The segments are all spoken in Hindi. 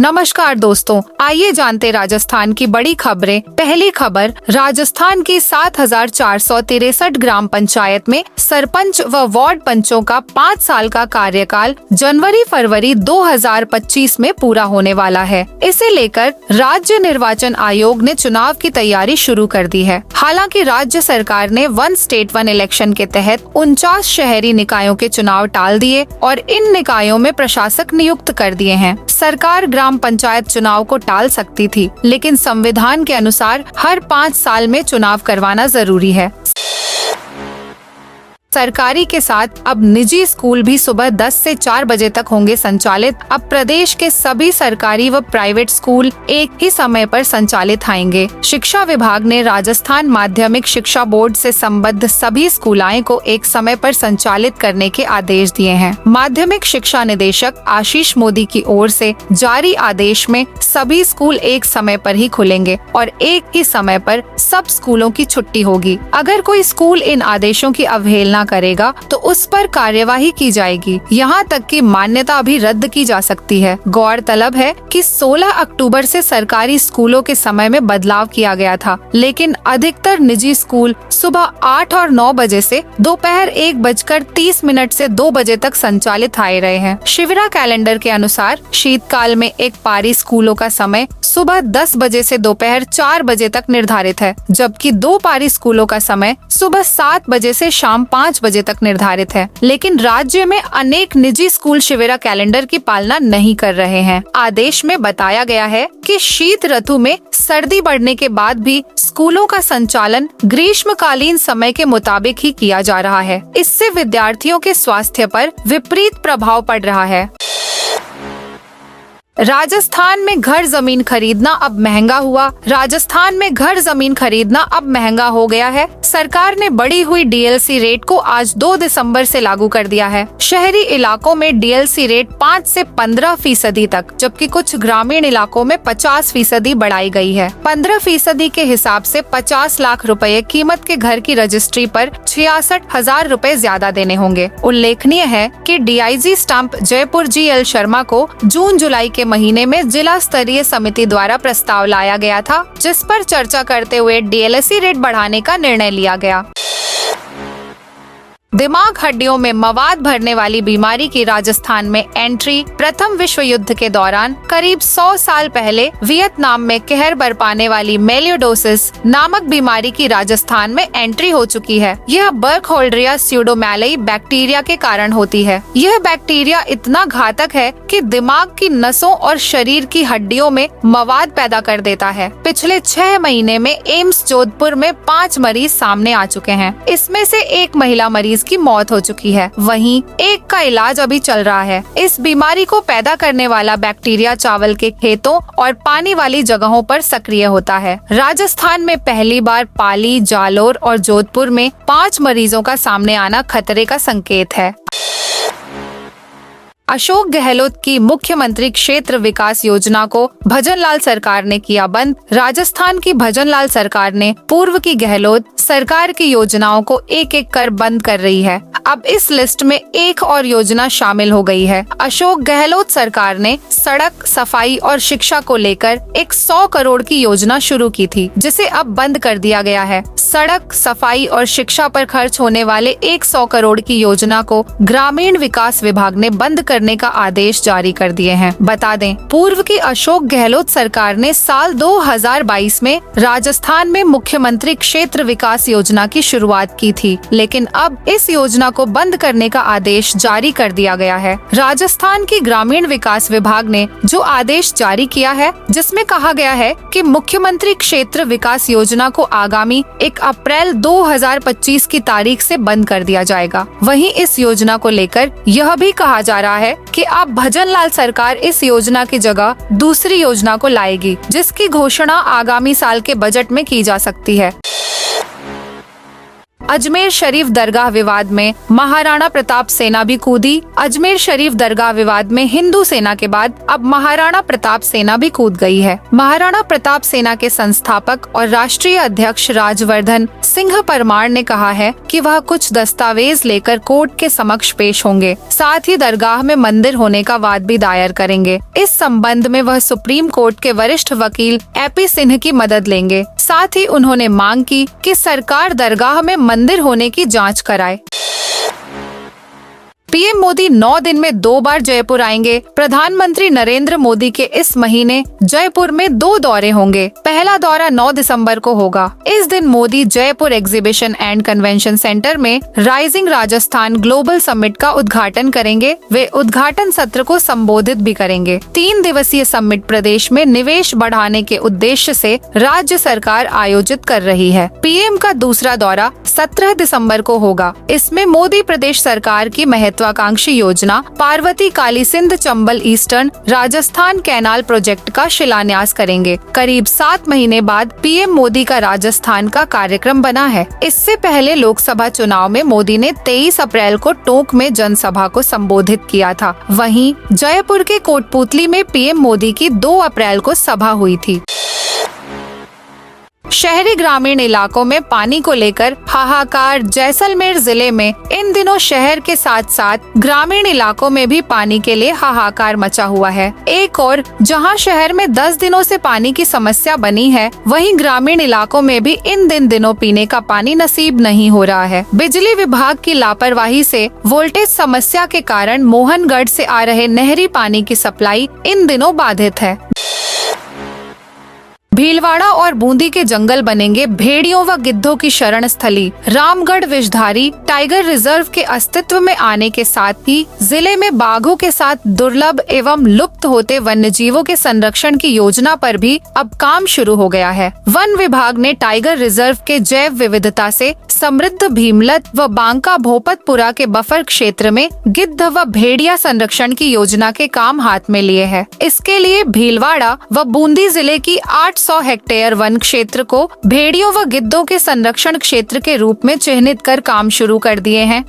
नमस्कार दोस्तों, आइए जानते राजस्थान की बड़ी खबरें। पहली खबर, राजस्थान की 7,463 ग्राम पंचायत में सरपंच व वार्ड पंचों का 5 साल का कार्यकाल जनवरी-फरवरी 2025 में पूरा होने वाला है। इसे लेकर राज्य निर्वाचन आयोग ने चुनाव की तैयारी शुरू कर दी है। हालांकि राज्य सरकार ने वन स्टेट वन इलेक्शन के तहत 49 शहरी निकायों के चुनाव टाल दिए और इन निकायों में प्रशासक नियुक्त कर दिए हैं। सरकार ग्राम पंचायत चुनाव को टाल सकती थी, लेकिन संविधान के अनुसार हर 5 साल में चुनाव करवाना जरूरी है। सरकारी के साथ अब निजी स्कूल भी सुबह 10 से 4 बजे तक होंगे संचालित। अब प्रदेश के सभी सरकारी व प्राइवेट स्कूल एक ही समय पर संचालित आएंगे। शिक्षा विभाग ने राजस्थान माध्यमिक शिक्षा बोर्ड से संबद्ध सभी स्कूलाएं को एक समय पर संचालित करने के आदेश दिए हैं। माध्यमिक शिक्षा निदेशक आशीष मोदी की ओर से जारी आदेश में सभी स्कूल एक समय पर ही खुलेंगे और एक ही समय पर सब स्कूलों की छुट्टी होगी। अगर कोई स्कूल इन आदेशों की अवहेलना करेगा तो उस पर कार्यवाही की जाएगी। यहाँ तक कि मान्यता भी रद्द की जा सकती है। गौरतलब है कि 16 अक्टूबर से सरकारी स्कूलों के समय में बदलाव किया गया था, लेकिन अधिकतर निजी स्कूल सुबह 8 और 9 बजे से दोपहर 1:30 से 2 बजे तक संचालित आए रहे हैं। शिविरा कैलेंडर के अनुसार शीतकाल में एक पारी स्कूलों का समय सुबह 10 बजे से दोपहर 4 बजे तक निर्धारित है, जबकि 2 पारी स्कूलों का समय सुबह 7 बजे से शाम 5 बजे तक निर्धारित है। लेकिन राज्य में अनेक निजी स्कूल शिविरा कैलेंडर की पालना नहीं कर रहे हैं। आदेश में बताया गया है कि शीत ऋतु में सर्दी बढ़ने के बाद भी स्कूलों का संचालन ग्रीष्मकालीन समय के मुताबिक ही किया जा रहा है। इससे विद्यार्थियों के स्वास्थ्य पर विपरीत प्रभाव पड़ रहा है। राजस्थान में घर जमीन खरीदना अब महंगा हुआ। राजस्थान में घर जमीन खरीदना अब महंगा हो गया है। सरकार ने बढ़ी हुई डीएलसी रेट को आज 2 दिसंबर से लागू कर दिया है। शहरी इलाकों में डीएलसी रेट 5 से 15% तक, जबकि कुछ ग्रामीण इलाकों में 50% बढ़ाई गई है। 15% के हिसाब से 50 लाख रुपए कीमत के घर की रजिस्ट्री पर 66,000 रुपए ज्यादा देने होंगे। उल्लेखनीय है कि DIG stump Jaipur GL Sharma को जून-जुलाई के महीने में जिला स्तरीय समिति द्वारा प्रस्ताव लाया गया था, जिस पर चर्चा करते हुए डीएलसी रेट बढ़ाने का निर्णय लिया गया। दिमाग हड्डियों में मवाद भरने वाली बीमारी की राजस्थान में एंट्री प्रथम विश्व युद्ध के दौरान करीब 100 साल पहले वियतनाम में कहर बरपाने वाली मेलियोडोसिस नामक बीमारी की राजस्थान में एंट्री हो चुकी है। यह बर्कहोल्डरिया स्यूडोमेलाई बैक्टीरिया के कारण होती है। यह बैक्टीरिया इतना घातक है कि दिमाग की नसों और शरीर की हड्डियों में मवाद पैदा कर देता है। पिछले 6 महीने में एम्स जोधपुर में 5 मरीज सामने आ चुके हैं। इसमें से एक महिला मरीज की मौत हो चुकी है, वहीं एक का इलाज अभी चल रहा है। इस बीमारी को पैदा करने वाला बैक्टीरिया चावल के खेतों और पानी वाली जगहों पर सक्रिय होता है। राजस्थान में पहली बार पाली, जालोर और जोधपुर में 5 मरीजों का सामने आना खतरे का संकेत है। अशोक गहलोत की मुख्यमंत्री क्षेत्र विकास योजना को भजनलाल सरकार ने किया बंद। राजस्थान की भजनलाल सरकार ने पूर्व की गहलोत सरकार की योजनाओं को एक एक कर बंद कर रही है। अब इस लिस्ट में एक और योजना शामिल हो गई है। अशोक गहलोत सरकार ने सड़क, सफाई और शिक्षा को लेकर एक 100 करोड़ की योजना शुरू की थी, जिसे अब बंद कर दिया गया है। सड़क, सफाई और शिक्षा पर खर्च होने वाले 100 करोड़ की योजना को ग्रामीण विकास विभाग ने बंद करने का आदेश जारी कर दिए हैं। बता दें, पूर्व की अशोक गहलोत सरकार ने साल 2022 में राजस्थान में मुख्यमंत्री क्षेत्र विकास योजना की शुरुआत की थी, लेकिन अब इस योजना को बंद करने का आदेश जारी कर दिया गया है। राजस्थान की ग्रामीण विकास विभाग ने जो आदेश जारी किया है, जिसमें कहा गया है कि मुख्यमंत्री क्षेत्र विकास योजना को आगामी 1 अप्रैल 2025 की तारीख से बंद कर दिया जाएगा। वहीं इस योजना को लेकर यह भी कहा जा रहा है कि अब भजनलाल सरकार इस योजना की जगह दूसरी योजना को लाएगी, जिसकी घोषणा आगामी साल के बजट में की जा सकती है। अजमेर शरीफ दरगाह विवाद में महाराणा प्रताप सेना भी कूदी। अजमेर शरीफ दरगाह विवाद में हिंदू सेना के बाद अब महाराणा प्रताप सेना भी कूद गई है। महाराणा प्रताप सेना के संस्थापक और राष्ट्रीय अध्यक्ष राजवर्धन सिंह परमार ने कहा है कि वह कुछ दस्तावेज लेकर कोर्ट के समक्ष पेश होंगे, साथ ही दरगाह में मंदिर होने का वाद भी दायर करेंगे। इस संबंध में वह सुप्रीम कोर्ट के वरिष्ठ वकील AP सिंह की मदद लेंगे। साथ ही उन्होंने मांग की कि सरकार दरगाह में मंदिर होने की जांच कराए। पीएम मोदी 9 दिन में 2 बार जयपुर आएंगे। प्रधानमंत्री नरेंद्र मोदी के इस महीने जयपुर में 2 दौरे होंगे। पहला दौरा 9 दिसंबर को होगा। इस दिन Modi Jaipur exhibition and convention centre में राइजिंग राजस्थान ग्लोबल समिट का उद्घाटन करेंगे। वे उद्घाटन सत्र को संबोधित भी करेंगे। 3 दिवसीय समिट प्रदेश में निवेश बढ़ाने के उद्देश्य से राज्य सरकार आयोजित कर रही है। पीएम का दूसरा दौरा 17 दिसंबर को होगा। इसमें मोदी प्रदेश सरकार की महत्वाकांक्षी योजना Parvati Kali Sindh Chambal eastern Rajasthan canal project का शिलान्यास करेंगे। करीब 7 महीने बाद पीएम मोदी का राजस्थान का कार्यक्रम बना है। इससे पहले लोकसभा चुनाव में मोदी ने 23 अप्रैल को टोंक में जनसभा को संबोधित किया था। वहीं जयपुर के कोटपूतली में पीएम मोदी की 2 अप्रैल को सभा हुई थी। शहरी ग्रामीण इलाकों में पानी को लेकर हाहाकार। जैसलमेर जिले में इन दिनों शहर के साथ साथ ग्रामीण इलाकों में भी पानी के लिए हाहाकार मचा हुआ है। एक और जहां शहर में 10 दिनों से पानी की समस्या बनी है, वहीं ग्रामीण इलाकों में भी इन दिनों पीने का पानी नसीब नहीं हो रहा है। बिजली विभाग की लापरवाही से वोल्टेज समस्या के कारण मोहनगढ़ से आ रहे नहरी पानी की सप्लाई इन दिनों बाधित है। भीलवाड़ा और बूंदी के जंगल बनेंगे भेड़ियों व गिद्धों की शरण स्थली। रामगढ़ विषधारी टाइगर रिजर्व के अस्तित्व में आने के साथ ही जिले में बाघों के साथ दुर्लभ एवं लुप्त होते वन्य जीवों के संरक्षण की योजना पर भी अब काम शुरू हो गया है। वन विभाग ने टाइगर रिजर्व के जैव विविधता से समृद्ध भीमलत व बांका भोपतपुरा के बफर क्षेत्र में गिद्ध व भेड़िया संरक्षण की योजना के काम हाथ में लिए है। इसके लिए भीलवाड़ा व बूंदी जिले की 800 हेक्टेयर वन क्षेत्र को भेड़ियों व गिद्धों के संरक्षण क्षेत्र के रूप में चिन्हित कर काम शुरू कर दिए हैं।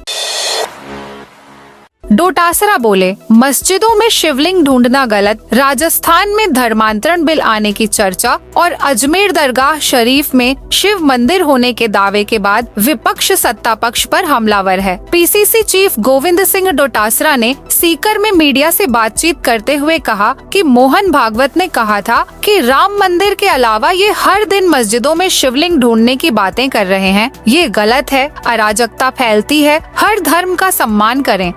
डोटासरा बोले, मस्जिदों में शिवलिंग ढूंढना गलत। राजस्थान में धर्मांतरण बिल आने की चर्चा और अजमेर दरगाह शरीफ में शिव मंदिर होने के दावे के बाद विपक्ष सत्ता पक्ष पर हमलावर है। पीसीसी चीफ गोविंद सिंह डोटासरा ने सीकर में मीडिया से बातचीत करते हुए कहा कि मोहन भागवत ने कहा था कि राम मंदिर के अलावा ये हर दिन मस्जिदों में शिवलिंग ढूंढने की बातें कर रहे हैं। ये गलत है, अराजकता फैलती है। हर धर्म का सम्मान करें।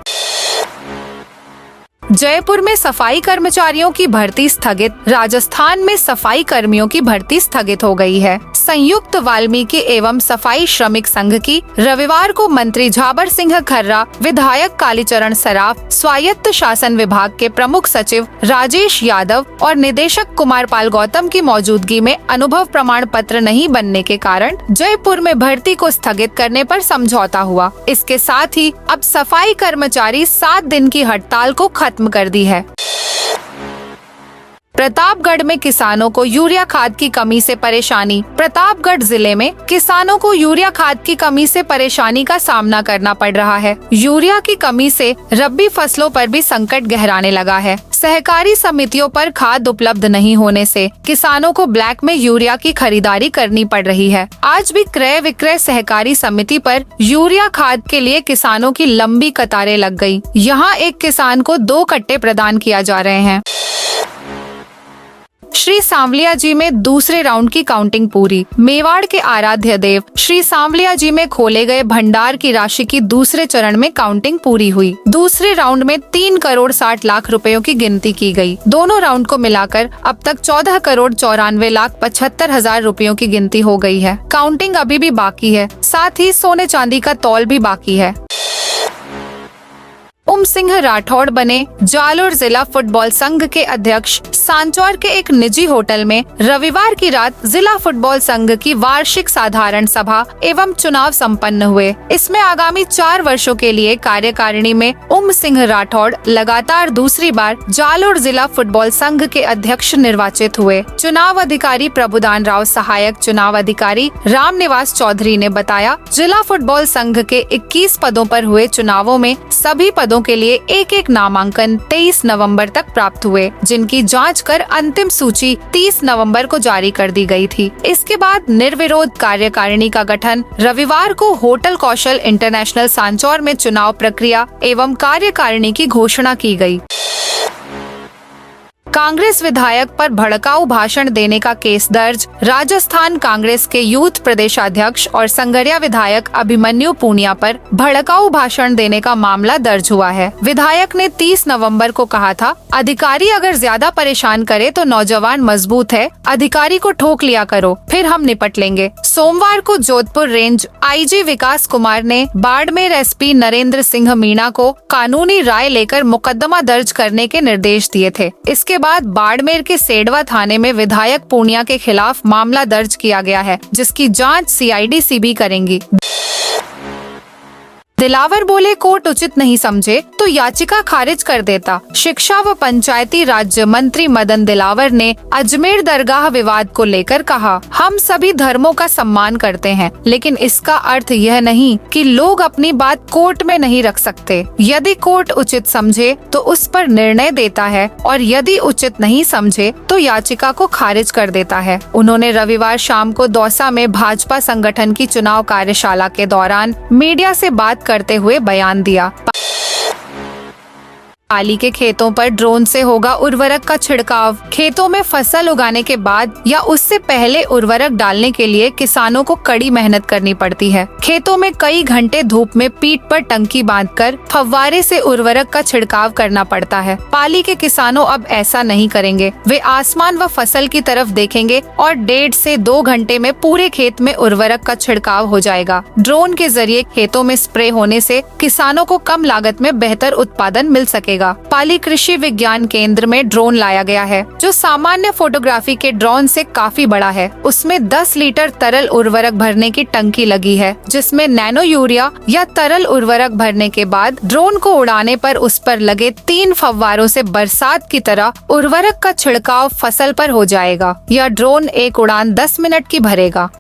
जयपुर में सफाई कर्मचारियों की भर्ती स्थगित। राजस्थान में सफाई कर्मियों की भर्ती स्थगित हो गई है। संयुक्त वाल्मीकि एवं सफाई श्रमिक संघ की रविवार को मंत्री झाबर सिंह खर्रा, विधायक कालीचरण सराफ, स्वायत्त शासन विभाग के प्रमुख सचिव राजेश यादव और निदेशक कुमार पाल गौतम की मौजूदगी में अनुभव प्रमाण पत्र नहीं बनने के कारण जयपुर में भर्ती को स्थगित करने पर समझौता हुआ। इसके साथ ही अब सफाई कर्मचारी 7 दिन की हड़ताल को खत्म कर दी है। प्रतापगढ़ में किसानों को यूरिया खाद की कमी से परेशानी। प्रतापगढ़ जिले में किसानों को यूरिया खाद की कमी से परेशानी का सामना करना पड़ रहा है। यूरिया की कमी से रबी फसलों पर भी संकट गहराने लगा है। सहकारी समितियों पर खाद उपलब्ध नहीं होने से किसानों को ब्लैक में यूरिया की खरीदारी करनी पड़ रही है। आज भी क्रय विक्रय सहकारी समिति पर यूरिया खाद के लिए किसानों की लंबी कतारें लग गई। यहाँ एक किसान को 2 कट्टे प्रदान किया जा रहे हैं। श्री सांवलिया जी में दूसरे राउंड की काउंटिंग पूरी। मेवाड़ के आराध्य देव श्री सांवलिया जी में खोले गए भंडार की राशि की दूसरे चरण में काउंटिंग पूरी हुई। दूसरे राउंड में 3 करोड़ 60 लाख रुपयों की गिनती की गई। दोनों राउंड को मिलाकर अब तक 14 करोड़ 94 लाख 75 हजार रुपयों की गिनती हो गई है। काउंटिंग अभी भी बाकी है। साथ ही सोने चांदी का तौल भी बाकी है। सिंह राठौड़ बने जालोर जिला फुटबॉल संघ के अध्यक्ष। सांचौर के एक निजी होटल में रविवार की रात जिला फुटबॉल संघ की वार्षिक साधारण सभा एवं चुनाव संपन्न हुए। इसमें आगामी 4 वर्षों के लिए कार्यकारिणी में उम सिंह राठौड़ लगातार दूसरी बार जालोर जिला फुटबॉल संघ के अध्यक्ष निर्वाचित हुए। चुनाव अधिकारी प्रभुदान राव, सहायक चुनाव अधिकारी रामनिवास चौधरी ने बताया, जिला फुटबॉल संघ के 21 पदों पर हुए चुनावों में सभी पदों के लिए एक नामांकन 23 नवंबर तक प्राप्त हुए, जिनकी जांच कर अंतिम सूची 30 नवंबर को जारी कर दी गई थी। इसके बाद निर्विरोध कार्यकारिणी का गठन रविवार को होटल कौशल इंटरनेशनल सांचौर में चुनाव प्रक्रिया एवं कार्यकारिणी की घोषणा की गई। कांग्रेस विधायक पर भड़काऊ भाषण देने का केस दर्ज। राजस्थान कांग्रेस के यूथ प्रदेशाध्यक्ष और संगरिया विधायक अभिमन्यु पूनिया पर भड़काऊ भाषण देने का मामला दर्ज हुआ है। विधायक ने 30 नवंबर को कहा था, अधिकारी अगर ज्यादा परेशान करे तो नौजवान मजबूत है, अधिकारी को ठोक लिया करो, फिर हम निपट लेंगे। सोमवार को जोधपुर रेंज आईजी विकास कुमार ने बाड़मेर एसपी नरेंद्र सिंह मीणा को कानूनी राय लेकर मुकदमा दर्ज करने के निर्देश दिए थे। इसके बाद बाड़मेर के सेडवा थाने में विधायक पूनिया के खिलाफ मामला दर्ज किया गया है, जिसकी जांच सीआईडी सीबी करेंगी। दिलावर बोले, कोर्ट उचित नहीं समझे तो याचिका खारिज कर देता। शिक्षा व पंचायती राज्य मंत्री मदन दिलावर ने अजमेर दरगाह विवाद को लेकर कहा, हम सभी धर्मों का सम्मान करते हैं, लेकिन इसका अर्थ यह नहीं कि लोग अपनी बात कोर्ट में नहीं रख सकते। यदि कोर्ट उचित समझे तो उस पर निर्णय देता है और यदि उचित नहीं समझे तो याचिका को खारिज कर देता है। उन्होंने रविवार शाम को दौसा में भाजपा संगठन की चुनाव कार्यशाला के दौरान मीडिया से बात करते हुए बयान दिया। पाली के खेतों पर ड्रोन से होगा उर्वरक का छिड़काव। खेतों में फसल उगाने के बाद या उससे पहले उर्वरक डालने के लिए किसानों को कड़ी मेहनत करनी पड़ती है। खेतों में कई घंटे धूप में पीठ पर टंकी बांधकर फव्वारे से उर्वरक का छिड़काव करना पड़ता है। पाली के किसानों अब ऐसा नहीं करेंगे। वे आसमान व फसल की तरफ देखेंगे और 1.5 से 2 घंटे में पूरे खेत में उर्वरक का छिड़काव हो जाएगा। ड्रोन के जरिए खेतों में स्प्रे होने से किसानों को कम लागत में बेहतर उत्पादन मिल सकेगा। पाली कृषि विज्ञान केंद्र में ड्रोन लाया गया है, जो सामान्य फोटोग्राफी के ड्रोन से काफी बड़ा है। उसमें 10 लीटर तरल उर्वरक भरने की टंकी लगी है, जिसमें नैनो यूरिया या तरल उर्वरक भरने के बाद ड्रोन को उड़ाने पर उस पर लगे 3 फव्वारों से बरसात की तरह उर्वरक का छिड़काव फसल पर हो जाएगा। यह ड्रोन एक उड़ान 10 मिनट की भरेगा।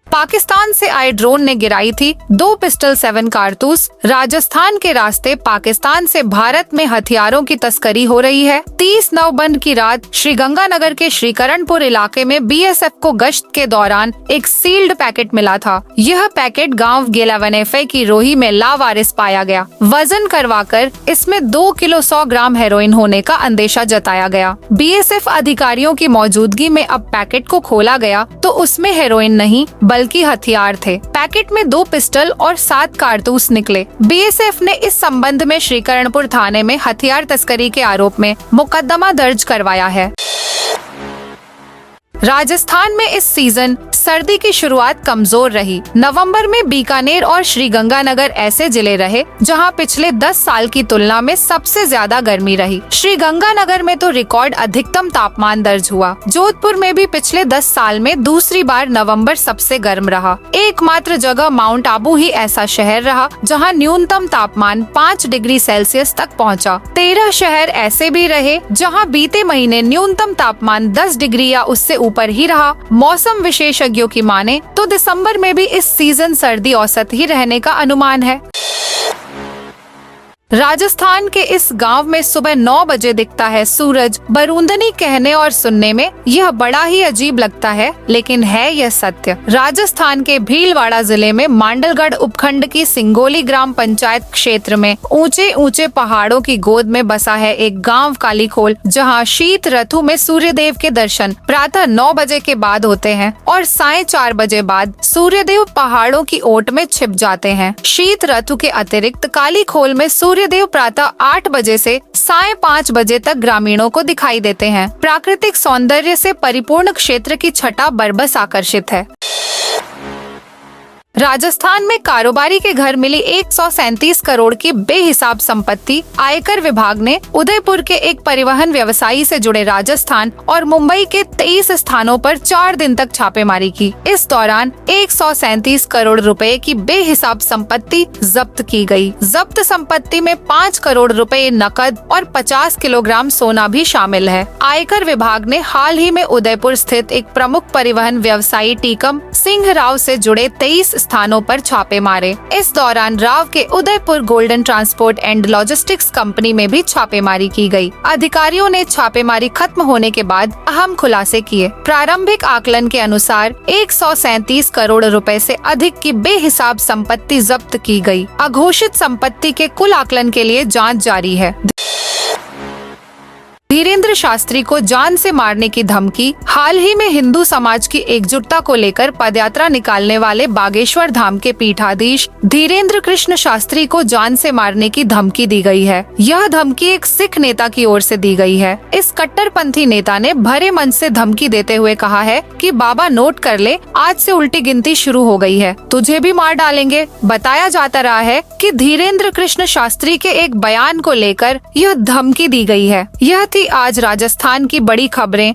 पाकिस्तान से आए ड्रोन ने गिराई थी 2 पिस्टल 7 कारतूस। राजस्थान के रास्ते पाकिस्तान से भारत में हथियारों की तस्करी हो रही है। 30 नवंबर की रात श्रीगंगानगर के श्रीकरणपुर इलाके में बीएसएफ को गश्त के दौरान एक सील्ड पैकेट मिला था। यह पैकेट गांव गेलावनेफे की रोही में लावारिस पाया गया। वजन करवाकर इसमें 2 किलो 100 ग्राम हेरोइन होने का अंदेशा जताया गया। बीएसएफ अधिकारियों की मौजूदगी में अब पैकेट को खोला गया तो उसमें हेरोइन नहीं बल्कि हथियार थे। पैकेट में 2 पिस्टल और 7 कारतूस निकले। बीएसएफ ने इस संबंध में श्रीकरणपुर थाने में हथियार तस्करी के आरोप में मुकदमा दर्ज करवाया है। राजस्थान में इस सीजन सर्दी की शुरुआत कमजोर रही। नवंबर में बीकानेर और श्रीगंगानगर ऐसे जिले रहे जहां पिछले 10 साल की तुलना में सबसे ज्यादा गर्मी रही। श्रीगंगानगर में तो रिकॉर्ड अधिकतम तापमान दर्ज हुआ। जोधपुर में भी पिछले 10 साल में दूसरी बार नवंबर सबसे गर्म रहा। एकमात्र जगह माउंट आबू ही ऐसा शहर रहा जहां न्यूनतम तापमान 5 डिग्री सेल्सियस तक पहुंचा। 13 शहर ऐसे भी रहे जहां बीते महीने न्यूनतम तापमान 10 डिग्री या उससे ऊपर ही रहा। मौसम विशेषज्ञों की माने तो दिसंबर में भी इस सीजन सर्दी औसत ही रहने का अनुमान है। राजस्थान के इस गांव में सुबह 9 बजे दिखता है सूरज। बरूंदनी कहने और सुनने में यह बड़ा ही अजीब लगता है, लेकिन है यह सत्य। राजस्थान के भीलवाड़ा जिले में मांडलगढ़ उपखंड की सिंगोली ग्राम पंचायत क्षेत्र में ऊंचे ऊंचे पहाड़ों की गोद में बसा है एक गांव कालीखोल, जहां शीत ऋतु में सूर्यदेव के दर्शन प्रातः 9 बजे के बाद होते हैं और साय 4 बजे बाद सूर्यदेव पहाड़ों की ओट में छिप जाते हैं। शीत ऋतु के अतिरिक्त कालीखोल में सूर्यदेव प्रातः 8 बजे से साय 5 बजे तक ग्रामीणों को दिखाई देते हैं। प्राकृतिक सौंदर्य से परिपूर्ण क्षेत्र की छटा बरबस आकर्षित है। राजस्थान में कारोबारी के घर मिली 137 करोड़ की बेहिसाब संपत्ति। आयकर विभाग ने उदयपुर के एक परिवहन व्यवसायी से जुड़े राजस्थान और मुंबई के 23 स्थानों पर 4 दिन तक छापेमारी की। इस दौरान 137 करोड़ रुपए की बेहिसाब संपत्ति जब्त की गई। जब्त संपत्ति में 5 करोड़ रुपए नकद और 50 किलोग्राम सोना भी शामिल है। आयकर विभाग ने हाल ही में उदयपुर स्थित एक प्रमुख परिवहन व्यवसायी टीकम सिंह राव से जुड़े 23 स्थानों पर छापे मारे। इस दौरान राव के Udaipur golden transport and logistics company में भी छापेमारी की गई। अधिकारियों ने छापेमारी खत्म होने के बाद अहम खुलासे किए। प्रारंभिक आकलन के अनुसार 137 करोड़ रुपए से अधिक की बेहिसाब संपत्ति जब्त की गई। अघोषित संपत्ति के कुल आकलन के लिए जांच जारी है। धीरेन्द्र शास्त्री को जान से मारने की धमकी। हाल ही में हिंदू समाज की एकजुटता को लेकर पदयात्रा निकालने वाले बागेश्वर धाम के पीठाधीश धीरेन्द्र कृष्ण शास्त्री को जान से मारने की धमकी दी गई है। यह धमकी एक सिख नेता की ओर से दी गई है। इस कट्टरपंथी नेता ने भरे मन से धमकी देते हुए कहा है कि बाबा नोट कर ले, आज से उल्टी गिनती शुरू हो गई है, तुझे भी मार डालेंगे। बताया जाता रहा है कि धीरेन्द्र कृष्ण शास्त्री के एक बयान को लेकर यह धमकी दी गई है। यह थी आज राजस्थान की बड़ी खबरें।